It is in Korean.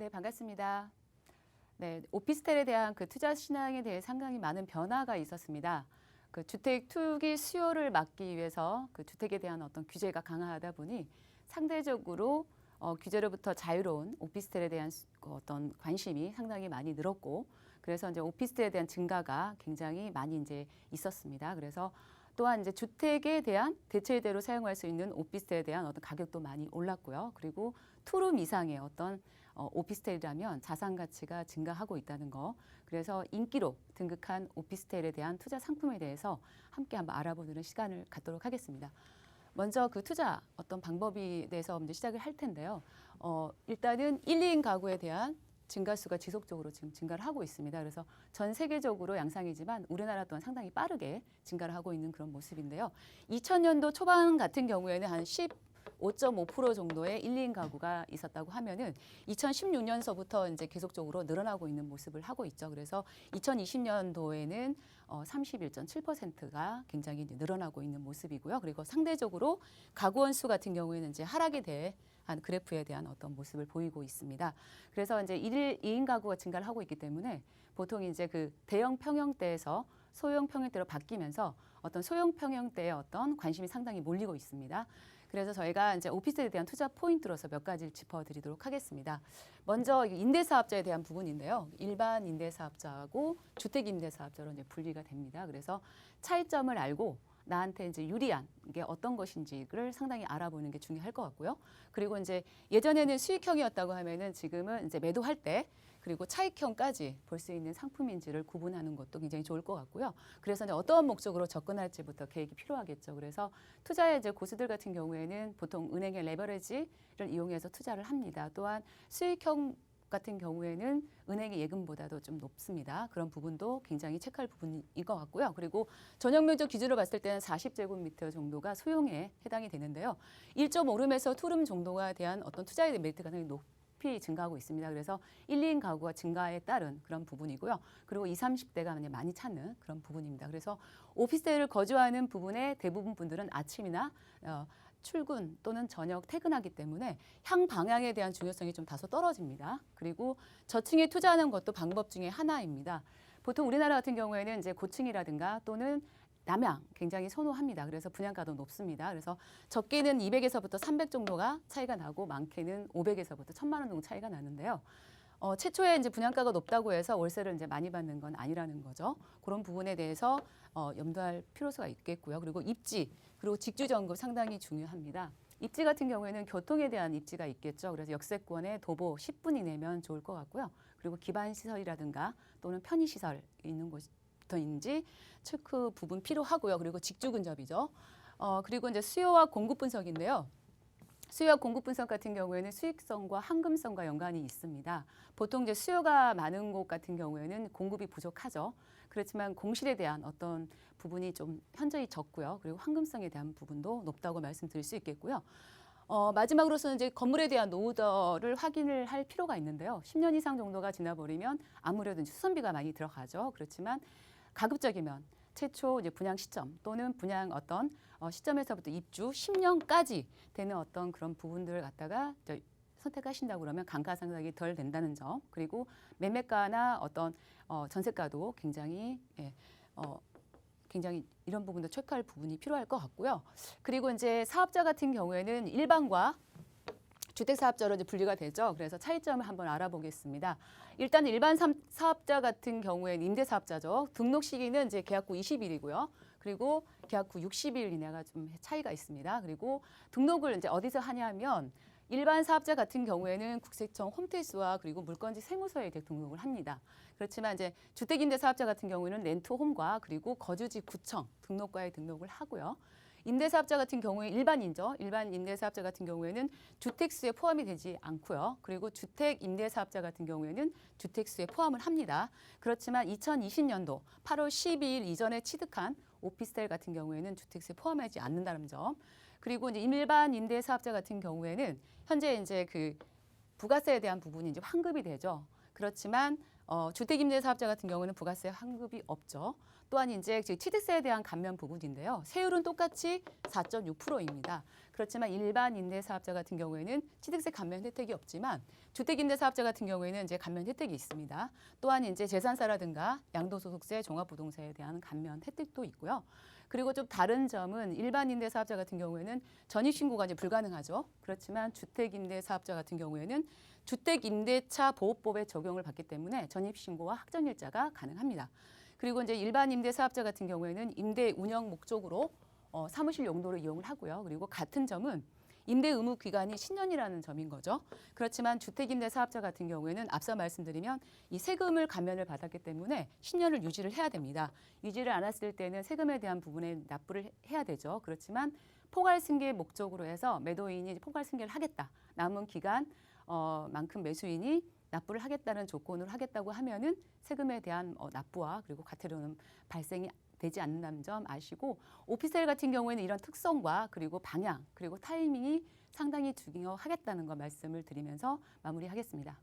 네, 반갑습니다. 네, 오피스텔에 대한 그 투자 시장에 대해 상당히 많은 변화가 있었습니다. 그 주택 투기 수요를 막기 위해서 그 주택에 대한 어떤 규제가 강화하다 보니 상대적으로 규제로부터 자유로운 오피스텔에 대한 그 어떤 관심이 상당히 많이 늘었고, 그래서 이제 오피스텔에 대한 증가가 굉장히 많이 이제 있었습니다. 그래서 또한 이제 주택에 대한 대체대로 사용할 수 있는 오피스텔에 대한 어떤 가격도 많이 올랐고요. 그리고 투룸 이상의 어떤 오피스텔이라면 자산 가치가 증가하고 있다는 거. 그래서 인기로 등극한 오피스텔에 대한 투자 상품에 대해서 함께 한번 알아보는 시간을 갖도록 하겠습니다. 먼저 그 투자 어떤 방법에 대해서 먼저 시작을 할 텐데요. 일단은 1, 2인 가구에 대한 증가수가 지속적으로 지금 증가를 하고 있습니다. 그래서 전 세계적으로 양상이지만 우리나라 또한 상당히 빠르게 증가를 하고 있는 그런 모습인데요. 2000년도 초반 같은 경우에는 한 15.5% 정도의 1, 2인 가구가 있었다고 하면은 2016년서부터 이제 계속적으로 늘어나고 있는 모습을 하고 있죠. 그래서 2020년도에는 31.7%가 굉장히 늘어나고 있는 모습이고요. 그리고 상대적으로 가구 원수 같은 경우에는 이제 하락에 대해 한 그래프에 대한 어떤 모습을 보이고 있습니다. 그래서 이제 1일 2인 가구가 증가를 하고 있기 때문에 보통 이제 그 대형 평형대에서 소형 평형대로 바뀌면서 어떤 소형 평형대의 어떤 관심이 상당히 몰리고 있습니다. 그래서 저희가 이제 오피스에 대한 투자 포인트로서 몇 가지를 짚어드리도록 하겠습니다. 먼저 임대사업자에 대한 부분인데요. 일반 임대사업자하고 주택임대사업자로 이제 분리가 됩니다. 그래서 차이점을 알고 나한테 이제 유리한 게 어떤 것인지를 상당히 알아보는 게 중요할 것 같고요. 그리고 이제 예전에는 수익형이었다고 하면은 지금은 이제 매도할 때 그리고 차익형까지 볼 수 있는 상품인지를 구분하는 것도 굉장히 좋을 것 같고요. 그래서 이제 어떠한 목적으로 접근할지부터 계획이 필요하겠죠. 그래서 투자의 이제 고수들 같은 경우에는 보통 은행의 레버리지를 이용해서 투자를 합니다. 또한 수익형 같은 경우에는 은행의 예금보다도 좀 높습니다. 그런 부분도 굉장히 체크할 부분인 것 같고요. 그리고 전용 면적 기준으로 봤을 때는 40제곱미터 정도가 소형에 해당이 되는데요. 1.5룸에서 2룸 정도가 대한 어떤 투자의 메리트가 상당히 높이 증가하고 있습니다. 그래서 1, 2인 가구가 증가에 따른 그런 부분이고요. 그리고 20, 30대가 많이 찾는 그런 부분입니다. 그래서 오피스텔을 거주하는 부분의 대부분 분들은 아침이나 출근 또는 저녁 퇴근하기 때문에 향 방향에 대한 중요성이 좀 다소 떨어집니다. 그리고 저층에 투자하는 것도 방법 중에 하나입니다. 보통 우리나라 같은 경우에는 이제 고층이라든가 또는 남향 굉장히 선호합니다. 그래서 분양가도 높습니다. 그래서 적게는 200에서부터 300 정도가 차이가 나고 많게는 500에서부터 1000만 원 정도 차이가 나는데요. 최초에 이제 분양가가 높다고 해서 월세를 이제 많이 받는 건 아니라는 거죠. 그런 부분에 대해서 염두할 필요가 있겠고요. 그리고 입지, 그리고 직주 점검 상당히 중요합니다. 입지 같은 경우에는 교통에 대한 입지가 있겠죠. 그래서 역세권에 도보 10분 이내면 좋을 것 같고요. 그리고 기반 시설이라든가 또는 편의 시설 있는 곳인지 체크 부분 필요하고요. 그리고 직주 근접이죠. 그리고 이제 수요와 공급 분석인데요. 수요와 공급 분석 같은 경우에는 수익성과 황금성과 연관이 있습니다. 보통 이제 수요가 많은 곳 같은 경우에는 공급이 부족하죠. 그렇지만 공실에 대한 어떤 부분이 좀 현저히 적고요. 그리고 황금성에 대한 부분도 높다고 말씀드릴 수 있겠고요. 마지막으로서는 이제 건물에 대한 노후도를 확인을 할 필요가 있는데요. 10년 이상 정도가 지나버리면 아무래도 이제 수선비가 많이 들어가죠. 그렇지만 가급적이면 최초 이제 분양 시점 또는 분양 어떤 시점에서부터 입주 10년까지 되는 어떤 그런 부분들을 갖다가 선택하신다고 그러면 감가상각이 덜 된다는 점, 그리고 매매가나 어떤 전세가도 굉장히 굉장히 이런 부분도 체크할 부분이 필요할 것 같고요. 그리고 이제 사업자 같은 경우에는 일반과 주택사업자로 이제 분리가 되죠. 그래서 차이점을 한번 알아보겠습니다. 일단 일반 사업자 같은 경우에는 임대사업자죠. 등록 시기는 이제 계약 후 20일이고요. 그리고 계약 후 60일 이내가 좀 차이가 있습니다. 그리고 등록을 이제 어디서 하냐면 일반 사업자 같은 경우에는 국세청 홈택스와 그리고 물건지 세무서에 등록을 합니다. 그렇지만 이제 주택임대사업자 같은 경우에는 렌트홈과 그리고 거주지 구청 등록과에 등록을 하고요. 임대사업자 같은 경우에 일반인죠. 일반 임대사업자 같은 경우에는 주택수에 포함이 되지 않고요. 그리고 주택임대사업자 같은 경우에는 주택수에 포함을 합니다. 그렇지만 2020년도 8월 12일 이전에 취득한 오피스텔 같은 경우에는 주택수에 포함하지 않는다는 점. 그리고 이제 일반 임대사업자 같은 경우에는 현재 이제 그 부가세에 대한 부분이 이제 환급이 되죠. 그렇지만 주택임대사업자 같은 경우는 부가세 환급이 없죠. 또한 이제 취득세에 대한 감면 부분인데요. 세율은 똑같이 4.6%입니다. 그렇지만 일반 임대사업자 같은 경우에는 취득세 감면 혜택이 없지만 주택임대사업자 같은 경우에는 이제 감면 혜택이 있습니다. 또한 이제 재산세라든가 양도소득세, 종합부동세에 대한 감면 혜택도 있고요. 그리고 좀 다른 점은 일반 임대사업자 같은 경우에는 전입신고가 이제 불가능하죠. 그렇지만 주택임대사업자 같은 경우에는 주택임대차 보호법의 적용을 받기 때문에 전입신고와 확정일자가 가능합니다. 그리고 이제 일반 임대사업자 같은 경우에는 임대 운영 목적으로 사무실 용도로 이용을 하고요. 그리고 같은 점은 임대 의무 기간이 10년이라는 점인 거죠. 그렇지만 주택임대 사업자 같은 경우에는 앞서 말씀드리면 이 세금을 감면을 받았기 때문에 10년을 유지를 해야 됩니다. 유지를 안 했을 때는 세금에 대한 부분에 납부를 해야 되죠. 그렇지만 포괄 승계 목적으로 해서 매도인이 포괄 승계를 하겠다. 남은 기간 만큼 매수인이 납부를 하겠다는 조건으로 하겠다고 하면은 세금에 대한 납부와 그리고 과태료는 발생이 되지 않는다는 점 아시고 오피스텔 같은 경우에는 이런 특성과 그리고 방향 그리고 타이밍이 상당히 중요하겠다는 거 말씀을 드리면서 마무리하겠습니다.